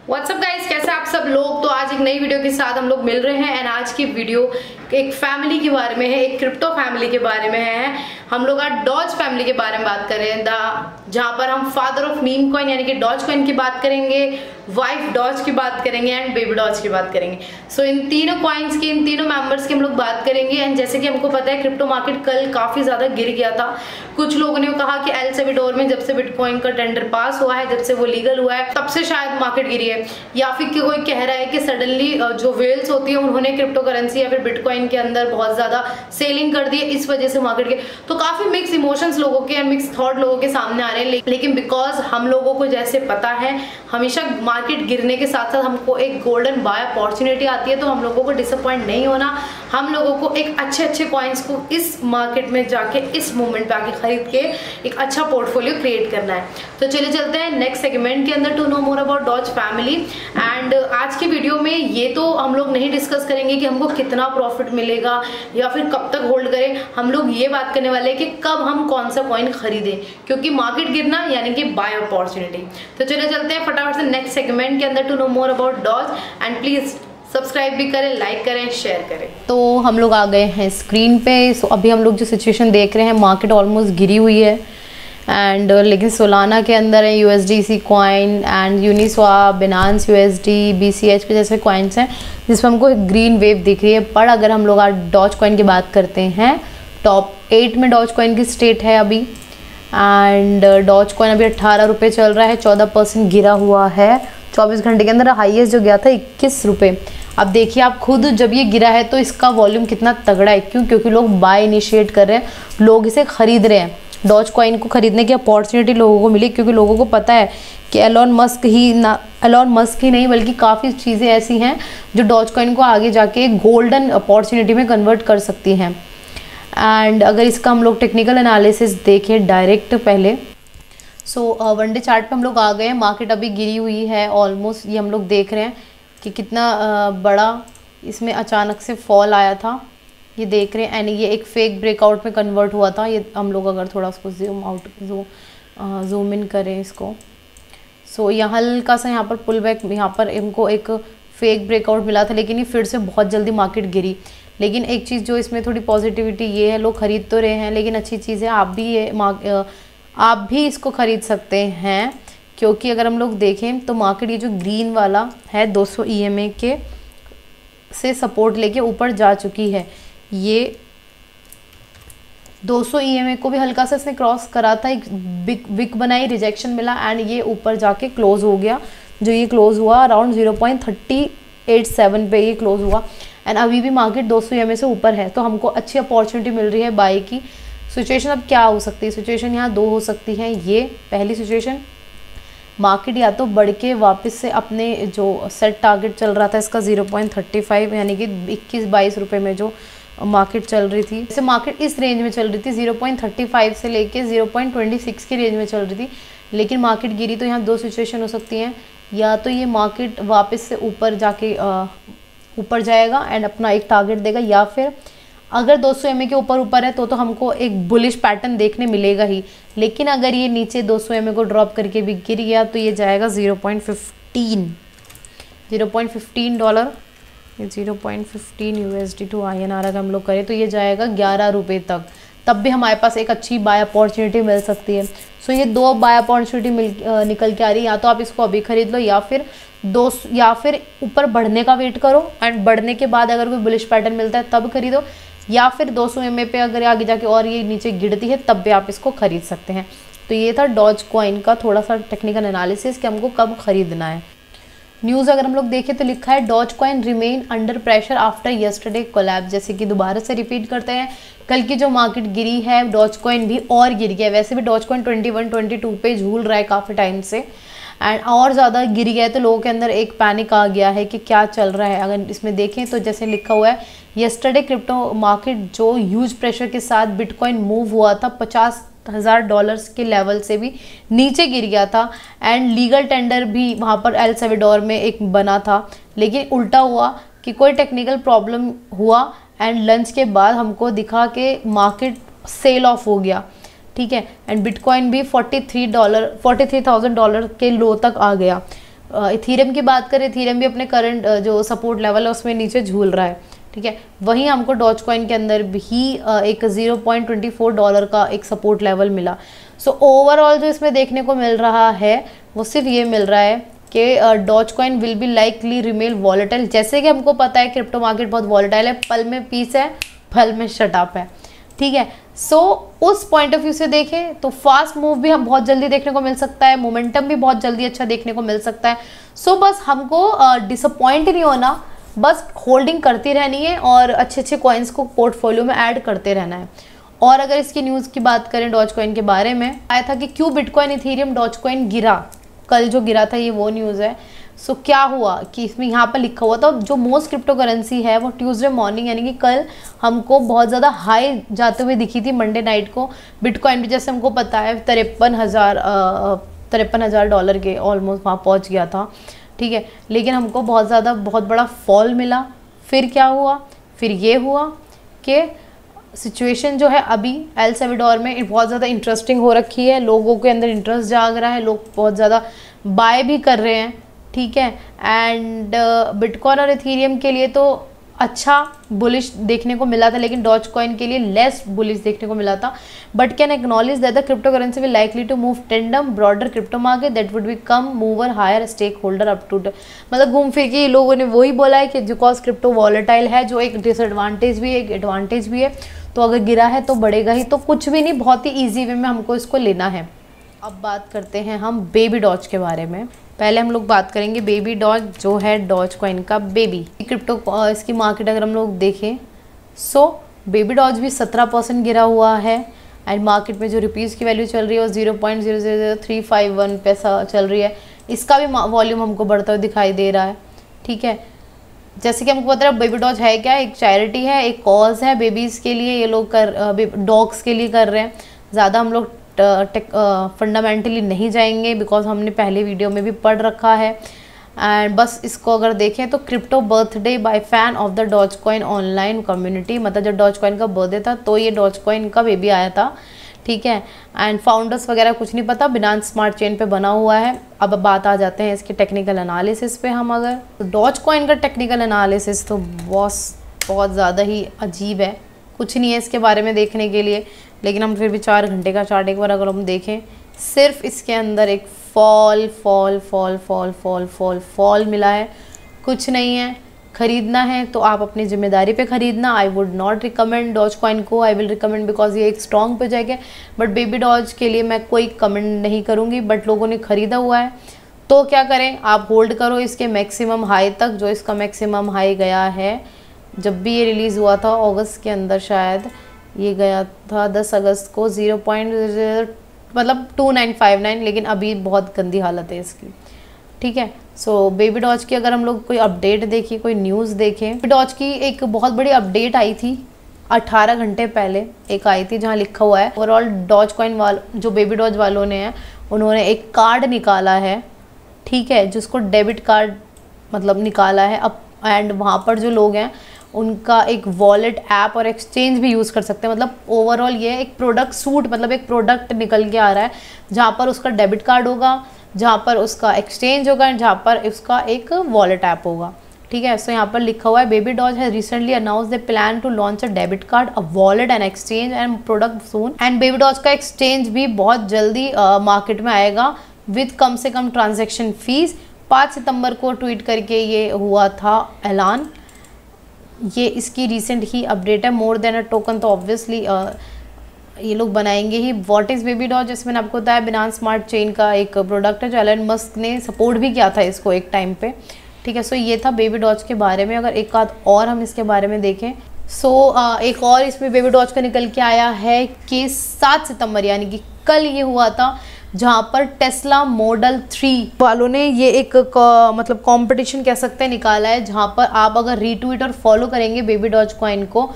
WhatsApp guys, कैसे आप सब लोग। तो आज एक नई वीडियो के साथ हम लोग मिल रहे हैं एंड आज की वीडियो एक फैमिली के बारे में है, एक क्रिप्टो फैमिली के बारे में है। हम लोग आज डॉज फैमिली के बारे में बात कर रहे हैं, जहां पर हम फादर ऑफ मीम कॉइन यानी कि डॉज कॉइन की बात करेंगे, वाइफ डॉज की बात करेंगे एंड बेबी डॉज की बात करेंगे। सो इन तीनों कॉइन्स की, इन तीनों मेंबर्स की हम लोग बात करेंगे। एंड जैसे कि हमको पता है क्रिप्टो मार्केट कल काफी ज्यादा गिर गया था। कुछ लोगों ने कहा कि एल सेल्वाडोर में जब से बिटकॉइन का टेंडर पास हुआ है, जब से वो लीगल हुआ है, तब से शायद मार्केट गिरी है। या फिर कोई कह रहा है कि सडनली जो वेल्स होती है उन्होंने क्रिप्टो करेंसी या फिर बिटकॉइन के अंदर बहुत ज्यादा सेलिंग कर दी है, इस वजह से मार्केट के। तो काफी मिक्स इमोशंस लोगों के एंड मिक्स थॉट लोगों के सामने आ रहे हैं। लेकिन बिकॉज हम लोगों को जैसे पता है, हमेशा मार्केट गिरने के साथ साथ हमको एक गोल्डन बाय अपॉर्चुनिटी आती है। तो हम लोगों को डिसअपॉइंट नहीं होना, हम लोगों को एक अच्छे कॉइन्स को इस मार्केट में जाके, इस मोमेंट पे आके खरीद के एक अच्छा पोर्टफोलियो क्रिएट करना है। तो चलिए चलते हैं नेक्स्ट सेगमेंट के अंदर to know more about Doge family. And आज की वीडियो में ये तो हम लोग नहीं डिस्कस करेंगे कि हमको कितना प्रॉफिट मिलेगा या फिर कब तक होल्ड करें। हम लोग ये बात करने वाले हैं कि कब हम कौन सा कॉइन खरीदें, क्योंकि मार्केट गिरना यानी कि बाय अपॉर्चुनिटी। तो चलिए चलते हैं फटाफट से नेक्स्ट सेगमेंट के अंदर to know more about Doge. And please subscribe भी करें, लाइक करें, शेयर करें। तो हम लोग आ गए हैं स्क्रीन पे। सो अभी हम लोग जो सिचुएशन देख रहे हैं, मार्केट ऑलमोस्ट गिरी हुई है एंड लेकिन सोलाना के अंदर है USDC coin and Uniswap, Binance USD, BCH पे जैसे कॉइन्स हैं जिसमें हमको ग्रीन वेव दिख रही है। पर अगर हम लोग आज डॉज कॉइन की बात करते हैं, टॉप 8 में डॉज कॉइन की स्टेट है अभी। एंड डॉज कॉइन अभी 18 रुपये चल रहा है, 14% गिरा हुआ है 24 घंटे के अंदर। हाईएस्ट जो गया था 21 रुपये। अब देखिए आप खुद, जब ये गिरा है तो इसका वॉल्यूम कितना तगड़ा है। क्यों? क्योंकि लोग बाय इनिशिएट कर रहे हैं, लोग इसे खरीद रहे हैं। डॉज कॉइन को खरीदने की अपॉर्चुनिटी लोगों को मिली क्योंकि लोगों को पता है कि एलोन मस्क ही नहीं बल्कि काफ़ी चीज़ें ऐसी हैं जो डॉज कॉइन को आगे जाके गोल्डन अपॉर्चुनिटी में कन्वर्ट कर सकती हैं। एंड अगर इसका हम लोग टेक्निकल एनालिसिस देखें डायरेक्ट पहले, सो वन डे चार्ट पे हम लोग आ गए हैं। मार्केट अभी गिरी हुई है ऑलमोस्ट, ये हम लोग देख रहे हैं कि कितना बड़ा इसमें अचानक से फॉल आया था, ये देख रहे हैं। एंड ये एक फेक ब्रेकआउट में कन्वर्ट हुआ था। ये हम लोग अगर थोड़ा उसको जूम इन करें इसको, सो यहाँ हल्का सा यहाँ पर पुल बैक, यहाँ पर इनको एक फेक ब्रेकआउट मिला था, लेकिन ये फिर से बहुत जल्दी मार्केट गिरी। लेकिन एक चीज़ जो इसमें थोड़ी पॉजिटिविटी ये है, लोग खरीद तो रहे हैं, लेकिन अच्छी चीज़ है आप भी इसको खरीद सकते हैं। क्योंकि अगर हम लोग देखें तो मार्केट ये जो ग्रीन वाला है 200 EMA के से सपोर्ट लेके ऊपर जा चुकी है। ये 200 EMA को भी हल्का सा इसने क्रॉस करा था, एक विक बनाई, रिजेक्शन मिला एंड ये ऊपर जाके क्लोज हो गया। जो ये क्लोज हुआ अराउंड 0.3087 पे ये क्लोज हुआ। एंड अभी भी मार्केट 200 EMA से ऊपर है, तो हमको अच्छी अपॉर्चुनिटी मिल रही है बाय की। सिचुएशन अब क्या हो सकती है? सिचुएशन यहाँ दो हो सकती हैं। ये पहली सिचुएशन, मार्केट या तो बढ़ के वापस से अपने जो सेट टारगेट चल रहा था इसका 0.35 यानी कि 21-22 रुपये में जो मार्केट चल रही थी, जैसे मार्केट इस रेंज में चल रही थी 0.35 से लेके 0.26 की रेंज में चल रही थी। लेकिन मार्केट गिरी, तो यहाँ दो सिचुएशन हो सकती हैं। या तो ये मार्केट वापस से ऊपर जाके ऊपर जाएगा एंड अपना एक टारगेट देगा, या फिर अगर 200 EMA के ऊपर है तो हमको एक बुलिश पैटर्न देखने मिलेगा ही। लेकिन अगर ये नीचे 200 EMA को ड्रॉप करके भी गिर गया तो ये जाएगा 0.15 $0.15 USD टू INR अगर हम लोग करें तो ये जाएगा 11 रुपये तक। तब भी हमारे पास एक अच्छी बाय अपॉर्चुनिटी मिल सकती है। सो ये दो बाय अपॉर्चुनिटी निकल के आ रही है। या तो आप इसको अभी खरीद लो, या फिर ऊपर बढ़ने का वेट करो एंड बढ़ने के बाद अगर कोई बुलिश पैटर्न मिलता है तब खरीदो, या फिर 200 EMA पे अगर आगे जाके और ये नीचे गिरती है तब भी आप इसको खरीद सकते हैं। तो ये था डॉज कॉइन का थोड़ा सा टेक्निकल एनालिसिस कि हमको कब खरीदना है। न्यूज़ अगर हम लोग देखें तो लिखा है Dogecoin remain under pressure after yesterday collapse. जैसे कि दोबारा से रिपीट करते हैं, कल की जो मार्केट गिरी है डॉज कॉइन भी और गिर गया। वैसे भी डॉज कॉइन 21-22 पे झूल रहा है काफ़ी टाइम से एंड और ज़्यादा गिर गया है, तो लोगों के अंदर एक पैनिक आ गया है कि क्या चल रहा है। अगर इसमें देखें तो जैसे लिखा हुआ है, यस्टरडे क्रिप्टो मार्केट जो ह्यूज प्रेशर के साथ बिटकॉइन मूव हुआ था $50,000 के लेवल से भी नीचे गिर गया था। एंड लीगल टेंडर भी वहाँ पर एल सेल्वाडोर में एक बना था, लेकिन उल्टा हुआ कि कोई टेक्निकल प्रॉब्लम हुआ एंड लंच के बाद हमको दिखा कि मार्केट सेल ऑफ हो गया। ठीक है, एंड बिटकॉइन भी $43,000 के लो तक आ गया। इथीरियम की बात करें, इथीरियम भी अपने करंट जो सपोर्ट लेवल है उसमें नीचे झूल रहा है, ठीक है। वहीं हमको डॉज कॉइन के अंदर भी एक $0.24 का एक सपोर्ट लेवल मिला। सो ओवरऑल जो इसमें देखने को मिल रहा है वो सिर्फ ये मिल रहा है कि Dogecoin will be likely remain volatile. जैसे कि हमको पता है क्रिप्टो मार्केट बहुत वॉलेटाइल है, पल में पीस है, पल में शटअप है, ठीक है। सो उस पॉइंट ऑफ व्यू से देखें तो फास्ट मूव भी हम बहुत जल्दी देखने को मिल सकता है, मोमेंटम भी बहुत जल्दी अच्छा देखने को मिल सकता है। सो बस हमको डिसअपॉइंट नहीं होना, बस होल्डिंग करती रहनी है और अच्छे अच्छे कॉइन्स को पोर्टफोलियो में ऐड करते रहना है। और अगर इसकी न्यूज़ की बात करें डॉज कॉइन के बारे में, आया था कि क्यों बिटकॉइन, इथीरियम, डॉज कॉइन गिरा, कल जो गिरा था, ये वो न्यूज़ है। सो क्या हुआ कि इसमें यहाँ पर लिखा हुआ था जो मोस्ट क्रिप्टो करेंसी है वो ट्यूसडे मॉर्निंग यानी कि कल हमको बहुत ज़्यादा हाई जाते हुए दिखी थी। मंडे नाइट को बिटकॉइन भी जैसे हमको पता है $53,000 के ऑलमोस्ट वहाँ पहुँच गया था, ठीक है। लेकिन हमको बहुत बड़ा फॉल मिला। फिर क्या हुआ, फिर ये हुआ कि सिचुएशन जो है अभी एल सल्वाडोर में बहुत ज़्यादा इंटरेस्टिंग हो रखी है, लोगों के अंदर इंटरेस्ट जाग रहा है, लोग बहुत ज़्यादा बाय भी कर रहे हैं, ठीक है। एंड बिटकॉइन और इथीरियम के लिए तो अच्छा बुलिश देखने को मिला था, लेकिन डॉज कॉइन के लिए लेस बुलिश देखने को मिला था। But can acknowledge that the cryptocurrency will likely to move tandem broader crypto market that would become mover higher stakeholder up to, मतलब घूम फिर के लोगों ने वही बोला है कि बिकॉज क्रिप्टो वॉलेटाइल है, जो एक डिसएडवांटेज भी है एक एडवांटेज भी है, तो अगर गिरा है तो बढ़ेगा ही, तो कुछ भी नहीं, बहुत ही ईजी वे में हमको इसको लेना है। अब बात करते हैं हम बेबी डॉज के बारे में। पहले हम लोग बात करेंगे बेबी डॉज, जो है डॉज कॉइन का बेबी। क्रिप्टो इसकी मार्केट अगर हम लोग देखें, सो बेबी डॉज भी 17% गिरा हुआ है। एंड मार्केट में जो रुपीज़ की वैल्यू चल रही है वो 0.00351 पैसा चल रही है। इसका भी वॉल्यूम हमको बढ़ता हुआ दिखाई दे रहा है, ठीक है। जैसे कि हमको पता है बेबी डॉज है क्या, एक चैरिटी है, एक कॉज है बेबीज़ के लिए, ये लोग डॉग्स के लिए कर रहे हैं। ज़्यादा हम लोग फंडामेंटली नहीं जाएंगे बिकॉज हमने पहले वीडियो में भी पढ़ रखा है। एंड बस इसको अगर देखें तो crypto birthday by fan of the Dogecoin online community, मतलब जब डॉज कॉइन का बर्थडे था तो ये डॉज कॉइन का बेबी आया था, ठीक है। एंड फाउंडर्स वगैरह कुछ नहीं पता, बिनांस स्मार्ट चेन पे बना हुआ है। अब बात आ जाते हैं इसके टेक्निकल एनालिसिस पे। हम अगर डॉज कॉइन का टेक्निकल एनालिसिस तो बहुत ज़्यादा ही अजीब है, कुछ नहीं है इसके बारे में देखने के लिए, लेकिन हम फिर भी 4 घंटे का चार्ट एक बार अगर हम देखें, सिर्फ इसके अंदर एक फॉल मिला है, कुछ नहीं है। ख़रीदना है तो आप अपनी जिम्मेदारी पे ख़रीदना। I would not recommend Dogecoin को, आई विल रिकमेंड बिकॉज ये एक स्ट्रॉन्ग प्रोजेक्ट है। बट बेबी डॉज के लिए मैं कोई कमेंट नहीं करूँगी, बट लोगों ने ख़रीदा हुआ है तो क्या करें, आप होल्ड करो इसके मैक्सिमम हाई तक। जो इसका मैक्सिमम हाई गया है, जब भी ये रिलीज़ हुआ था अगस्त के अंदर, शायद ये गया था 10 अगस्त को 0.2959, लेकिन अभी बहुत गंदी हालत है इसकी, ठीक है। सो बेबी डॉज की अगर हम लोग कोई अपडेट देखें, कोई न्यूज़ देखें, बेबी डॉज की एक बहुत बड़ी अपडेट आई थी 18 घंटे पहले, एक आई थी जहाँ लिखा हुआ है ओवरऑल डॉज कॉइन जो बेबी डॉज वालों ने है उन्होंने एक कार्ड निकाला है, ठीक है, जिसको डेबिट कार्ड मतलब निकाला है अब। एंड वहाँ पर जो लोग हैं उनका एक वॉलेट ऐप और एक्सचेंज भी यूज़ कर सकते हैं। मतलब ओवरऑल ये एक प्रोडक्ट सूट, मतलब एक प्रोडक्ट निकल के आ रहा है जहाँ पर उसका डेबिट कार्ड होगा, जहाँ पर उसका एक्सचेंज होगा एंड जहाँ पर उसका एक वॉलेट ऐप होगा, ठीक है। सो यहाँ पर लिखा हुआ है Baby Doge has recently announce the plan to launch a debit card, a wallet and exchange and product soon. And Baby Doge का एक्सचेंज भी बहुत जल्दी मार्केट में आएगा विद कम से कम ट्रांजेक्शन फीस। 5 सितंबर को ट्वीट करके ये हुआ था ऐलान। ये इसकी रिसेंट ही अपडेट है। मोर देन अ टोकन तो ऑब्वियसली ये लोग बनाएंगे ही। व्हाट इज़ बेबी डॉज, जिसमें आपको बताया बिनांस स्मार्ट चेन का एक प्रोडक्ट है जो एलन मस्क ने सपोर्ट भी किया था इसको एक टाइम पे, ठीक है। सो ये था बेबी डॉज के बारे में। अगर एक आध और हम इसके बारे में देखें, एक और इसमें बेबी डॉज का निकल के आया है कि 7 सितंबर यानी कि कल ये हुआ था, जहाँ पर टेस्ला मॉडल 3 वालों ने ये एक मतलब कंपटीशन कह सकते हैं निकाला है, जहाँ पर आप अगर रीट्वीट और फॉलो करेंगे बेबी डॉज कॉइन को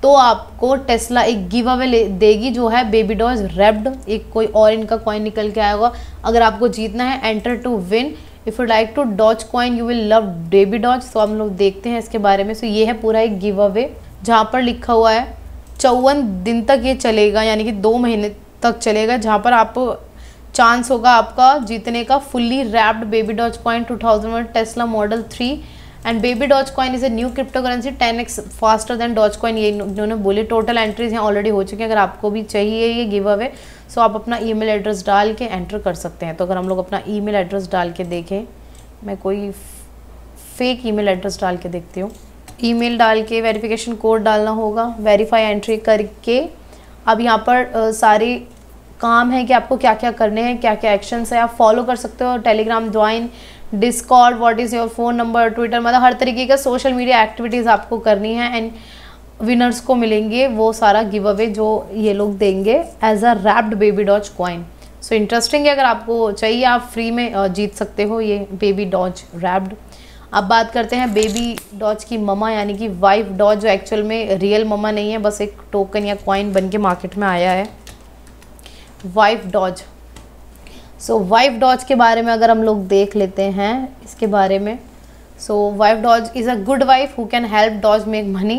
तो आपको टेस्ला एक गिव अवे देगी जो है बेबी डॉज रैप्ड। एक कोई और इनका कॉइन निकल के आया होगा। अगर आपको जीतना है, enter to win, if you like to Dogecoin you will love Baby Doge. तो हम लोग देखते हैं इसके बारे में। सो ये है पूरा एक गिव अवे, जहाँ पर लिखा हुआ है 54 दिन तक ये चलेगा, यानी कि 2 महीने तक चलेगा, जहाँ पर आप चांस होगा आपका जीतने का fully wrapped Baby Dogecoin 2001 Tesla model 3 and Baby Dogecoin is a new cryptocurrency 10x faster than Dogecoin, ये इन्होंने बोले। टोटल एंट्रीज यहाँ ऑलरेडी हो चुकी हैं। अगर आपको भी चाहिए ये गिव अवे सो आप अपना ईमेल एड्रेस डाल के एंटर कर सकते हैं। तो अगर हम लोग अपना ईमेल एड्रेस डाल के देखें, मैं कोई फेक ईमेल एड्रेस डाल के देखती हूँ। ईमेल डाल के वेरिफिकेशन कोड डालना होगा, वेरीफाई एंट्री करके अब यहाँ पर सारे काम है कि आपको क्या क्या करने हैं, क्या क्या एक्शंस है। आप फॉलो कर सकते हो, Telegram join, Discord, what is your phone number, Twitter, मतलब हर तरीके का सोशल मीडिया एक्टिविटीज़ आपको करनी है एंड विनर्स को मिलेंगे वो सारा गिव अवे जो ये लोग देंगे as a wrapped Baby Dogecoin. So interesting है, अगर आपको चाहिए आप फ्री में जीत सकते हो ये बेबी डॉज रैप्ड। अब बात करते हैं बेबी डॉज की ममा यानी कि वाइफ डॉज, जो एक्चुअल में रियल ममा नहीं है, बस एक टोकन या कॉइन बन के मार्केट में आया है, वाइफ डॉज। सो वाइफ डॉज के बारे में अगर हम लोग देख लेते हैं इसके बारे में, so wife doge is a good wife who can help doge make money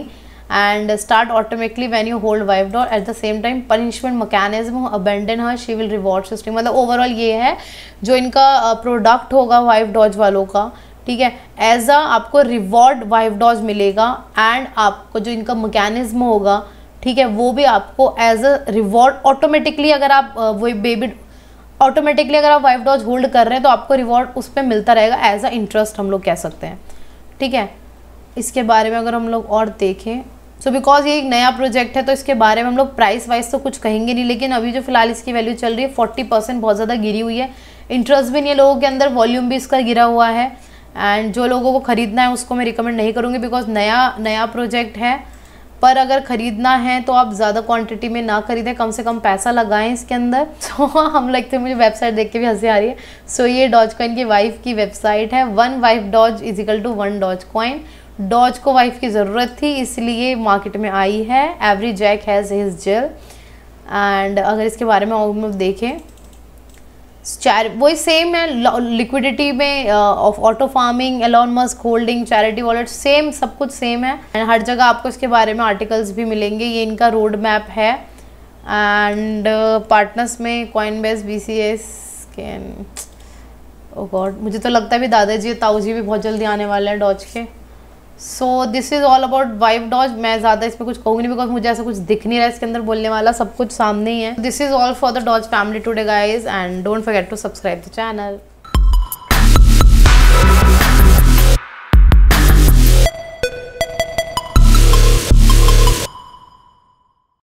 and start automatically when you hold wife doge. At the same time punishment mechanism abandon her she will reward system. मतलब overall ये है जो इनका product होगा wife Dodge वालों का, ठीक है, एज अ आपको रिवॉर्ड वाइफ डॉज मिलेगा एंड आपको जो इनका मैकेनिज्म होगा, ठीक है, वो भी आपको एज अ रिवॉर्ड ऑटोमेटिकली, अगर आप वो बेबी ऑटोमेटिकली अगर आप वाइफ डॉज होल्ड कर रहे हैं तो आपको रिवॉर्ड उस पर मिलता रहेगा एज अ इंटरेस्ट, हम लोग कह सकते हैं, ठीक है। इसके बारे में अगर हम लोग और देखें, सो बिकॉज ये एक नया प्रोजेक्ट है तो इसके बारे में हम लोग प्राइस वाइज तो कुछ कहेंगे नहीं, लेकिन अभी जो फिलहाल इसकी वैल्यू चल रही है 40% बहुत ज़्यादा गिरी हुई है। इंटरेस्ट भी नहीं है लोगों के अंदर, वॉल्यूम भी इसका गिरा हुआ है एंड जो लोगों को ख़रीदना है उसको मैं रिकमेंड नहीं करूँगी बिकॉज नया प्रोजेक्ट है। पर अगर ख़रीदना है तो आप ज़्यादा क्वांटिटी में ना खरीदें, कम से कम पैसा लगाएं इसके अंदर। सो हम लगते हैं, मुझे वेबसाइट देख के भी हंसी आ रही है। सो ये डॉज कॉइन की वाइफ की वेबसाइट है। 1 wife Doge is equal to 1 Dogecoin. Doge को वाइफ की ज़रूरत थी इसलिए मार्केट में आई है। Every Jack has his Jill. And अगर इसके बारे में हम लोग देखें, वही सेम है लिक्विडिटी में, of auto farming, Elon Musk holding, charity wallet, same सब कुछ सेम है एंड हर जगह आपको इसके बारे में आर्टिकल्स भी मिलेंगे। ये इनका रोड मैप है एंड पार्टनर्स में Coinbase, BCS can, oh God, मुझे तो लगता है भी दादाजी ताऊ जी भी बहुत जल्दी आने वाले हैं डॉज के। So this is all about wife Doge. मैं ज़्यादा इसमें कुछ कहूँगी नहीं बिकॉज मुझे ऐसा कुछ दिख नहीं रहा है इसके अंदर बोलने वाला, सब कुछ सामने ही है। This is all for the Doge family today guys and don't forget to subscribe the channel.